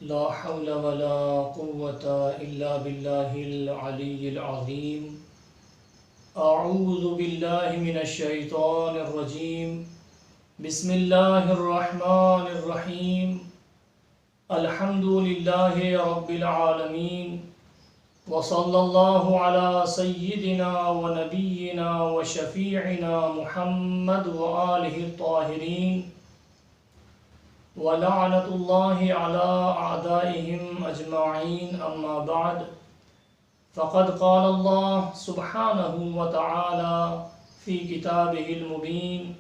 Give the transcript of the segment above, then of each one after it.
لا حول ولا قوة إلا بالله العلي العظيم. أعوذ بالله من الشيطان الرجيم. بسم الله الرحمن الرحيم. الحمد لله رب العالمين، وصلى الله على سيدنا ونبينا وشفيعنا محمد وآله الطاهرين، ولعنة الله على أعدائهم أجمعين. أما بعد، فقد قال الله سبحانه وتعالى في كتابه المبين: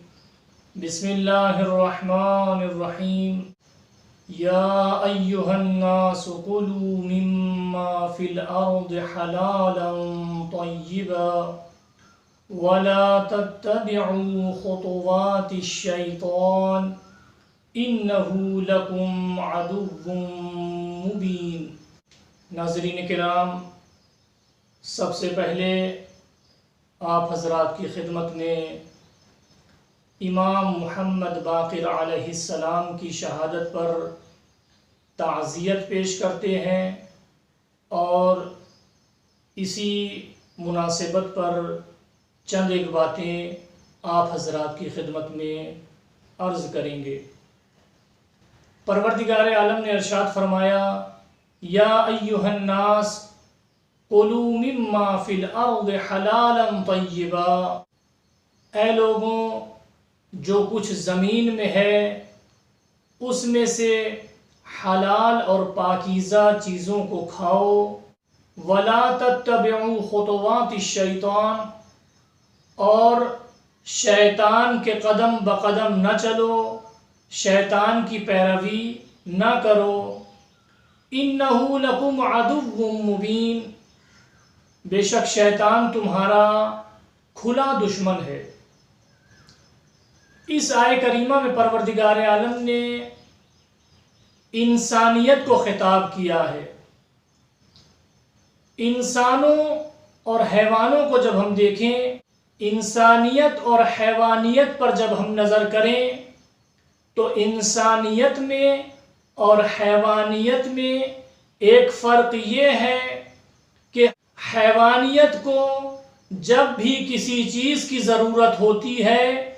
بسم الله الرحمن الرحيم. يا أيها الناس كلوا مما في الأرض حلالا طيبا ولا تتبعوا خطوات الشيطان إنه لكم عدو مبين. ناظرین کرام، سب سے پہلے آپ حضرات کی خدمت میں امام محمد باقر علیہ السلام کی شہادت پر تعزیت پیش کرتے ہیں، اور اسی مناسبت پر چند ایک باتیں آپ حضرات کی خدمت میں عرض کریں گے۔ پروردگار عالم نے ارشاد فرمایا: یا ایھا الناس کلوا مما فی الارض حلالا طیبا، اے لوگوں، جو کچھ زمین میں ہے اس میں سے حلال اور پاکیزہ چیزوں کو کھاؤ، ولا تتبعوا خطوات الشیطان، اور شیطان کے قدم بقدم نہ چلو، شیطان کی پیروی نہ کرو۔ انہ لکم عدو مبین، بے شک شیطان تمہارا کھلا دشمن ہے۔ اس آیہ کریمہ میں پروردگار عالم نے انسانیت کو خطاب کیا ہے۔ انسانوں اور حیوانوں کو جب ہم دیکھیں، انسانیت اور حیوانیت پر جب ہم نظر کریں تو انسانیت میں اور حیوانیت میں ایک فرق یہ ہے کہ حیوانیت کو جب بھی کسی چیز کی ضرورت ہوتی ہے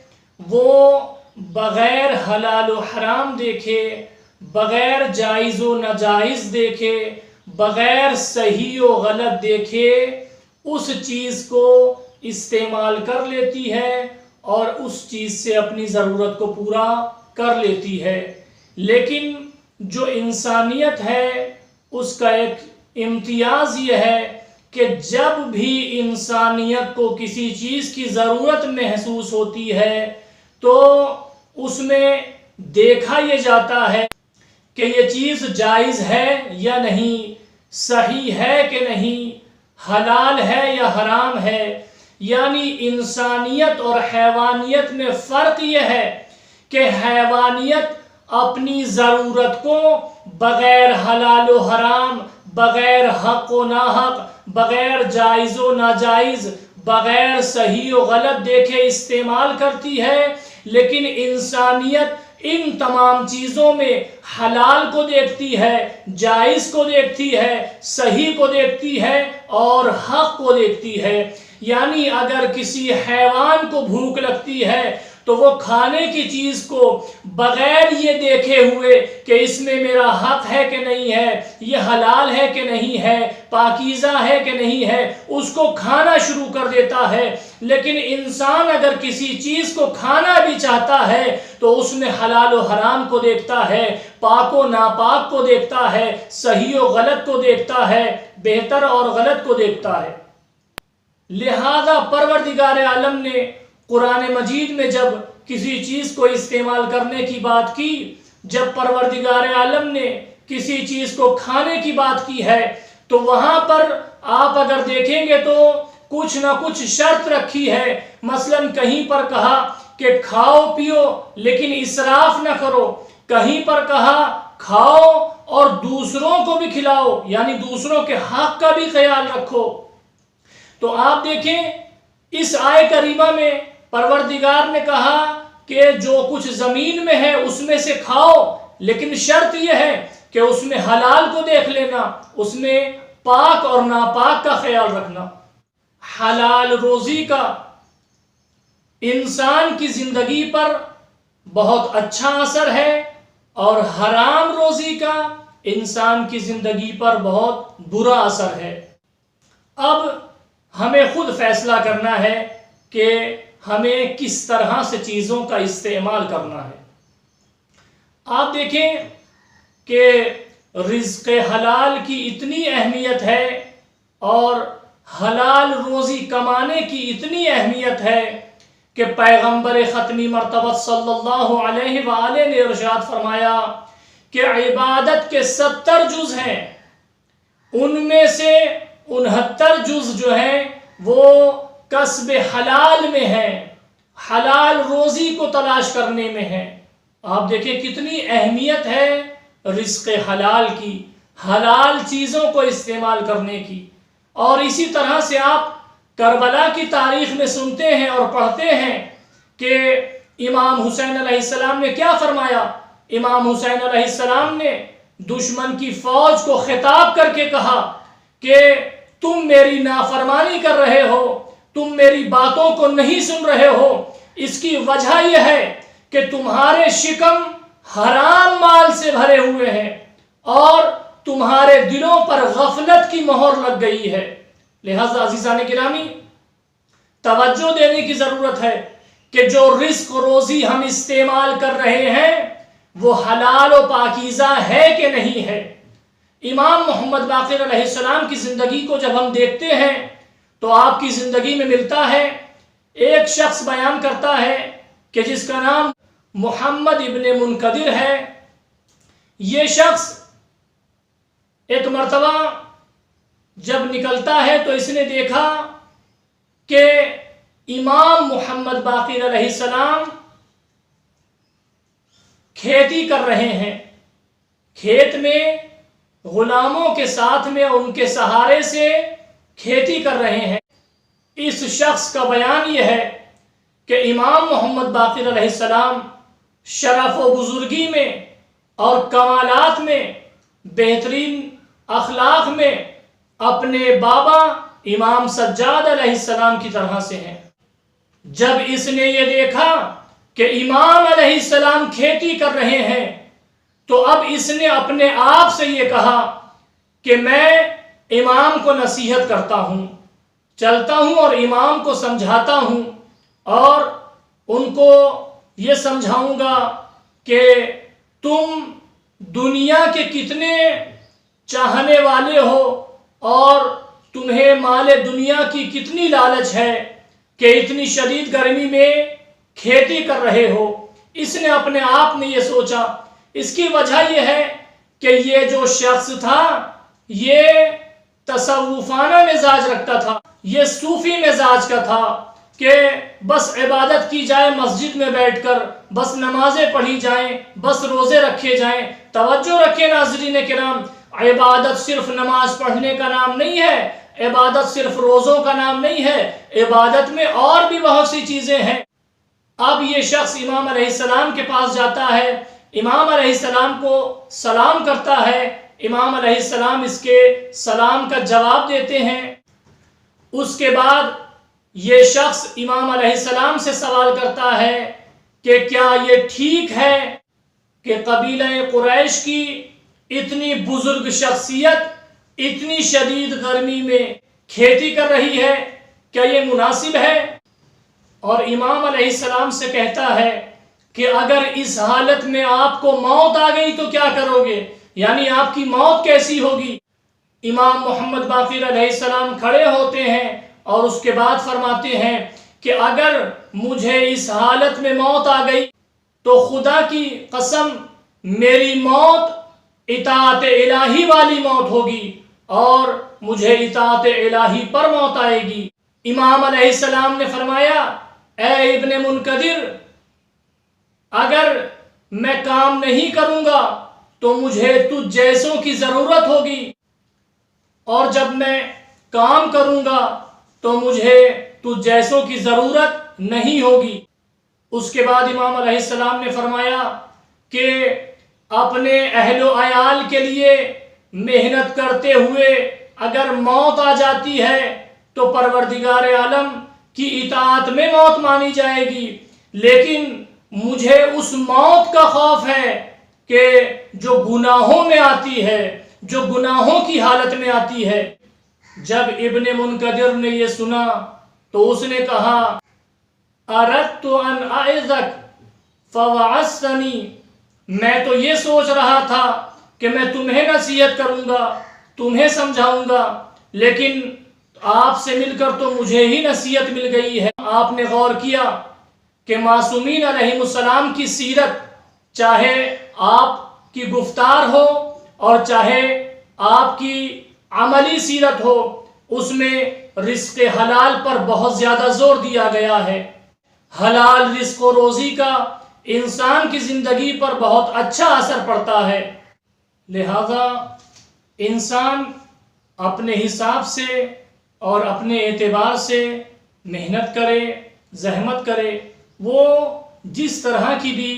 وہ بغیر حلال و حرام دیکھے، بغیر جائز و ناجائز دیکھے، بغیر صحیح و غلط دیکھے اس چیز کو استعمال کر لیتی ہے اور اس چیز سے اپنی ضرورت کو پورا کر لیتی ہے۔ لیکن جو انسانیت ہے اس کا ایک امتیاز یہ ہے کہ جب بھی انسانیت کو کسی چیز کی ضرورت محسوس ہوتی ہے تو اس میں دیکھا یہ جاتا ہے کہ یہ چیز جائز ہے یا نہیں، صحیح ہے کہ نہیں، حلال ہے یا حرام ہے۔ یعنی انسانیت اور حیوانیت میں فرق یہ ہے کہ حیوانیت اپنی ضرورت کو بغیر حلال و حرام، بغیر حق و ناحق، بغیر جائز و ناجائز، بغیر صحیح و غلط دیکھے استعمال کرتی ہے، لیکن انسانیت ان تمام چیزوں میں حلال کو دیکھتی ہے، جائز کو دیکھتی ہے، صحیح کو دیکھتی ہے اور حق کو دیکھتی ہے۔ یعنی اگر کسی حیوان کو بھوک لگتی ہے تو وہ کھانے کی چیز کو بغیر یہ دیکھے ہوئے کہ اس میں میرا حق ہے کہ نہیں ہے، یہ حلال ہے کہ نہیں ہے، پاکیزہ ہے کہ نہیں ہے، اس کو کھانا شروع کر دیتا ہے۔ لیکن انسان اگر کسی چیز کو کھانا بھی چاہتا ہے تو اس میں حلال و حرام کو دیکھتا ہے، پاک و ناپاک کو دیکھتا ہے، صحیح و غلط کو دیکھتا ہے، بہتر اور غلط کو دیکھتا ہے۔ لہذا پروردگار عالم نے قرآن مجید میں جب کسی چیز کو استعمال کرنے کی بات کی، جب پروردگار عالم نے کسی چیز کو کھانے کی بات کی ہے تو وہاں پر آپ اگر دیکھیں گے تو کچھ نہ کچھ شرط رکھی ہے۔ مثلا کہیں پر کہا کہ کھاؤ پیو لیکن اسراف نہ کرو، کہیں پر کہا کھاؤ اور دوسروں کو بھی کھلاؤ، یعنی دوسروں کے حق کا بھی خیال رکھو۔ تو آپ دیکھیں اس آیہ کریمہ میں پروردگار نے کہا کہ جو کچھ زمین میں ہے اس میں سے کھاؤ، لیکن شرط یہ ہے کہ اس میں حلال کو دیکھ لینا، اس میں پاک اور ناپاک کا خیال رکھنا۔ حلال روزی کا انسان کی زندگی پر بہت اچھا اثر ہے اور حرام روزی کا انسان کی زندگی پر بہت برا اثر ہے۔ اب ہمیں خود فیصلہ کرنا ہے کہ ہمیں کس طرح سے چیزوں کا استعمال کرنا ہے۔ آپ دیکھیں کہ رزق حلال کی اتنی اہمیت ہے اور حلال روزی کمانے کی اتنی اہمیت ہے کہ پیغمبر ختمی مرتبہ صلی اللہ علیہ وآلہ نے ارشاد فرمایا کہ عبادت کے 70 جز ہیں، ان میں سے 69 جز جو ہیں وہ کسب حلال میں ہیں، حلال روزی کو تلاش کرنے میں ہیں۔ آپ دیکھیں کتنی اہمیت ہے رزق حلال کی، حلال چیزوں کو استعمال کرنے کی۔ اور اسی طرح سے آپ کربلا کی تاریخ میں سنتے ہیں اور پڑھتے ہیں کہ امام حسین علیہ السلام نے کیا فرمایا۔ امام حسین علیہ السلام نے دشمن کی فوج کو خطاب کر کے کہا کہ تم میری نافرمانی کر رہے ہو، تم میری باتوں کو نہیں سن رہے ہو، اس کی وجہ یہ ہے کہ تمہارے شکم حرام مال سے بھرے ہوئے ہیں اور تمہارے دلوں پر غفلت کی مہر لگ گئی ہے۔ لہذا عزیزان گرامی، توجہ دینے کی ضرورت ہے کہ جو رزق روزی ہم استعمال کر رہے ہیں وہ حلال و پاکیزہ ہے کہ نہیں ہے۔ امام محمد باقر علیہ السلام کی زندگی کو جب ہم دیکھتے ہیں تو آپ کی زندگی میں ملتا ہے، ایک شخص بیان کرتا ہے کہ جس کا نام محمد ابن منقدر ہے۔ یہ شخص ایک مرتبہ جب نکلتا ہے تو اس نے دیکھا کہ امام محمد باقر علیہ السلام کھیتی کر رہے ہیں، کھیت میں غلاموں کے ساتھ میں ان کے سہارے سے کھیتی کر رہے ہیں۔ اس شخص کا بیان یہ ہے کہ امام محمد باقر علیہ السلام شرف و بزرگی میں اور کمالات میں، بہترین اخلاق میں اپنے بابا امام سجاد علیہ السلام کی طرح سے ہیں۔ جب اس نے یہ دیکھا کہ امام علیہ السلام کھیتی کر رہے ہیں تو اب اس نے اپنے آپ سے یہ کہا کہ میں امام کو نصیحت کرتا ہوں، چلتا ہوں اور امام کو سمجھاتا ہوں اور ان کو یہ سمجھاؤں گا کہ تم دنیا کے کتنے چاہنے والے ہو اور تمہیں مال دنیا کی کتنی لالچ ہے کہ اتنی شدید گرمی میں کھیتی کر رہے ہو۔ اس نے اپنے آپ میں یہ سوچا۔ اس کی وجہ یہ ہے کہ یہ جو شخص تھا یہ تصوفانہ مزاج رکھتا تھا، یہ صوفی مزاج کا تھا کہ بس عبادت کی جائے مسجد میں بیٹھ کر، بس نمازیں پڑھی جائیں، بس روزے رکھے جائیں۔ توجہ رکھیں ناظرین کرام، عبادت صرف نماز پڑھنے کا نام نہیں ہے، عبادت صرف روزوں کا نام نہیں ہے، عبادت میں اور بھی بہت سی چیزیں ہیں۔ اب یہ شخص امام علیہ السلام کے پاس جاتا ہے، امام علیہ السلام کو سلام کرتا ہے، امام علیہ السلام اس کے سلام کا جواب دیتے ہیں۔ اس کے بعد یہ شخص امام علیہ السلام سے سوال کرتا ہے کہ کیا یہ ٹھیک ہے کہ قبیلہ قریش کی اتنی بزرگ شخصیت اتنی شدید گرمی میں کھیتی کر رہی ہے، کیا یہ مناسب ہے؟ اور امام علیہ السلام سے کہتا ہے کہ اگر اس حالت میں آپ کو موت آ گئی تو کیا کرو گے، یعنی آپ کی موت کیسی ہوگی؟ امام محمد باقر علیہ السلام کھڑے ہوتے ہیں اور اس کے بعد فرماتے ہیں کہ اگر مجھے اس حالت میں موت آ گئی تو خدا کی قسم میری موت اطاعت الہی والی موت ہوگی اور مجھے اطاعت الہی پر موت آئے گی۔ امام علیہ السلام نے فرمایا، اے ابن منقدر، اگر میں کام نہیں کروں گا تو مجھے تجھ جیسوں کی ضرورت ہوگی اور جب میں کام کروں گا تو مجھے تجھ جیسوں کی ضرورت نہیں ہوگی۔ اس کے بعد امام علیہ السلام نے فرمایا کہ اپنے اہل و عیال کے لیے محنت کرتے ہوئے اگر موت آ جاتی ہے تو پروردگار عالم کی اطاعت میں موت مانی جائے گی، لیکن مجھے اس موت کا خوف ہے کہ جو گناہوں میں آتی ہے، جو گناہوں کی حالت میں آتی ہے۔ جب ابن منکدر نے یہ سنا تو اس نے کہا اردت ان اعظک فوعظتنی، میں تو یہ سوچ رہا تھا کہ میں تمہیں نصیحت کروں گا، تمہیں سمجھاؤں گا، لیکن آپ سے مل کر تو مجھے ہی نصیحت مل گئی ہے۔ آپ نے غور کیا کہ معصومین علیہ السلام کی سیرت، چاہے آپ کی گفتار ہو اور چاہے آپ کی عملی سیرت ہو، اس میں رزق حلال پر بہت زیادہ زور دیا گیا ہے۔ حلال رزق و روزی کا انسان کی زندگی پر بہت اچھا اثر پڑتا ہے، لہذا انسان اپنے حساب سے اور اپنے اعتبار سے محنت کرے، زحمت کرے، وہ جس طرح کی بھی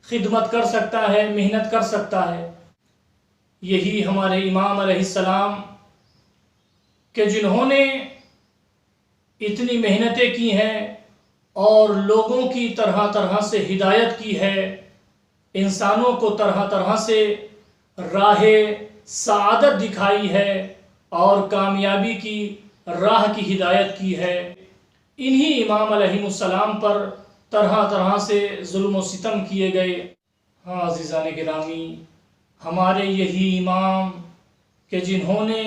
خدمت کر سکتا ہے، محنت کر سکتا ہے۔ یہی ہمارے امام علیہ السلام کہ جنہوں نے اتنی محنتیں کی ہیں اور لوگوں کی طرح طرح سے ہدایت کی ہے، انسانوں کو طرح طرح سے راہ سعادت دکھائی ہے اور کامیابی کی راہ کی ہدایت کی ہے، انہی امام علیہ السلام پر طرح طرح سے ظلم و ستم کیے گئے۔ ہاں عزیزان گرامی، ہمارے یہی امام کہ جنہوں نے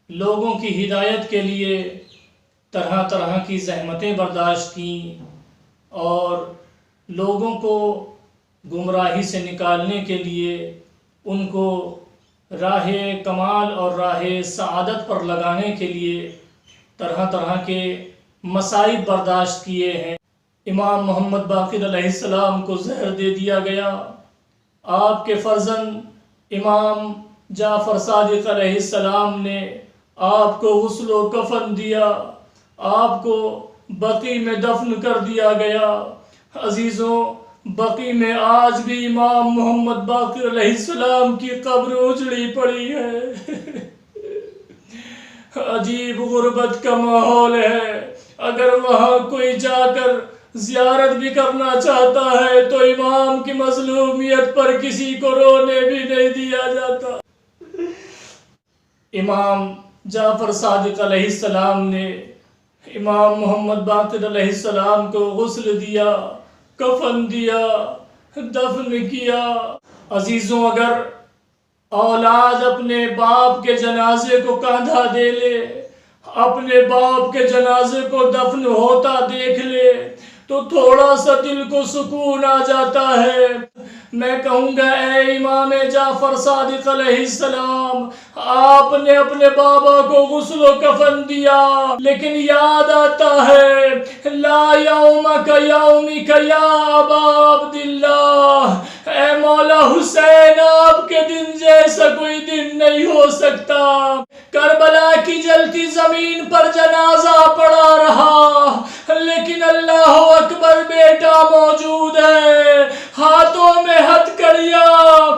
لوگوں کی ہدایت کے لیے طرح طرح کی زحمتیں برداشت کیں اور لوگوں کو گمراہی سے نکالنے کے لیے ان کو راہ کمال اور راہ سعادت پر لگانے کے لیے طرح طرح کے مصائب برداشت کیے ہیں۔ امام محمد باقر علیہ السلام کو زہر دے دیا گیا، آپ کے فرزند امام جعفر صادق علیہ السلام نے آپ کو غسل و کفن دیا، آپ کو بقیع میں دفن کر دیا گیا۔ عزیزوں، بقیع میں آج بھی امام محمد باقر علیہ السلام کی قبر اجڑی پڑی ہے۔ عجیب غربت کا ماحول ہے، اگر وہاں کوئی جا کر زیارت بھی کرنا چاہتا ہے تو امام کی مظلومیت پر کسی کو رونے بھی نہیں دیا جاتا۔ امام جعفر صادق علیہ السلام نے امام محمد باقر علیہ السلام کو غسل دیا، کفن دیا، دفن کیا۔ عزیزوں، اگر اولاد اپنے باپ کے جنازے کو کاندھا دے لے، اپنے باپ کے جنازے کو دفن ہوتا دیکھ لے تو تھوڑا سا دل کو سکون آ جاتا ہے۔ میں کہوں گا اے امام جعفر صادق علیہ السلام، آپ نے اپنے بابا کو غسل و کفن دیا، لیکن یاد آتا ہے لا یومک یومک یا ابا عبداللہ، اے مولا حسین، آپ کے دن جیسا کوئی دن نہیں ہو سکتا۔ کربلا کی جلتی زمین پر جنازہ پڑا رہا، لیکن اللہ اکبر، بیٹا موجود ہے، ہاتھوں میں ہتھ کڑیاں،